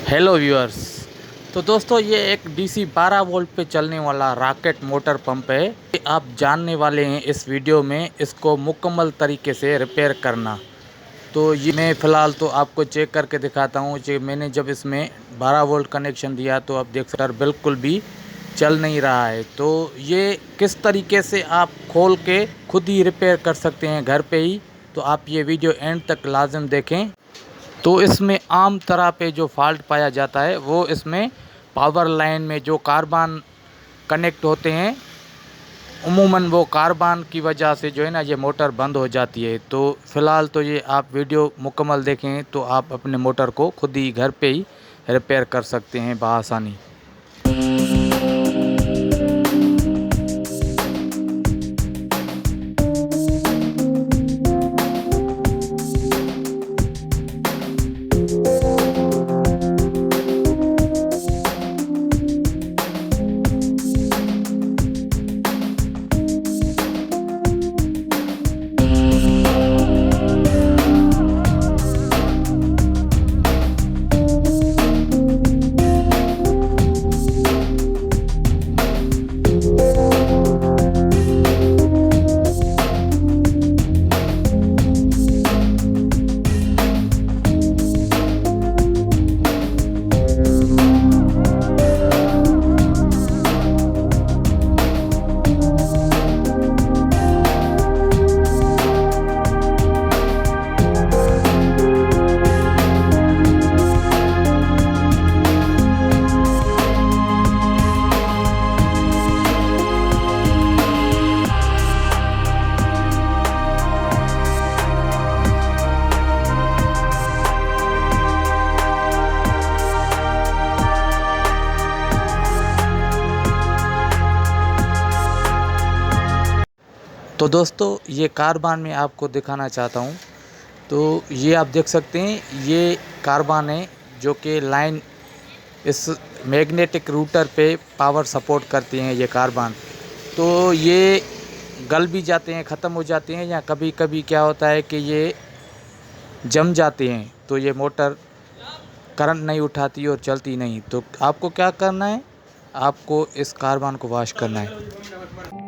Hello viewers. तो दोस्तों ये एक डीसी 12 वोल्ट पे चलने वाला रॉकेट मोटर पंप है। ये आप जानने वाले हैं इस वीडियो में इसको मुकम्मल तरीके से रिपेयर करना। तो ये मैं फ़िलहाल तो आपको चेक करके दिखाता हूँ कि मैंने जब इसमें 12 वोल्ट कनेक्शन दिया तो आप देख सकते बिल्कुल भी चल नहीं रहा है। तो ये किस तरीके से आप खोल के खुद ही रिपेयर कर सकते हैं घर पे ही, तो आप ये वीडियो एंड तक लाजम देखें। तो इसमें आम तरह पे जो फॉल्ट पाया जाता है वो इसमें पावर लाइन में जो कार्बान कनेक्ट होते हैं, उमूमन वो कार्बान की वजह से जो है ना ये मोटर बंद हो जाती है। तो फ़िलहाल तो ये आप वीडियो मुकम्मल देखें तो आप अपने मोटर को खुद ही घर पे ही रिपेयर कर सकते हैं बआसानी। तो दोस्तों ये कार्बान में आपको दिखाना चाहता हूँ। तो ये आप देख सकते हैं ये कार्बान है जो कि लाइन इस मैग्नेटिक रूटर पे पावर सपोर्ट करती हैं ये कार्बान। तो ये गल भी जाते हैं, ख़त्म हो जाते हैं, या कभी कभी क्या होता है कि ये जम जाते हैं तो ये मोटर करंट नहीं उठाती और चलती नहीं। तो आपको क्या करना है, आपको इस कार्बान को वॉश करना है।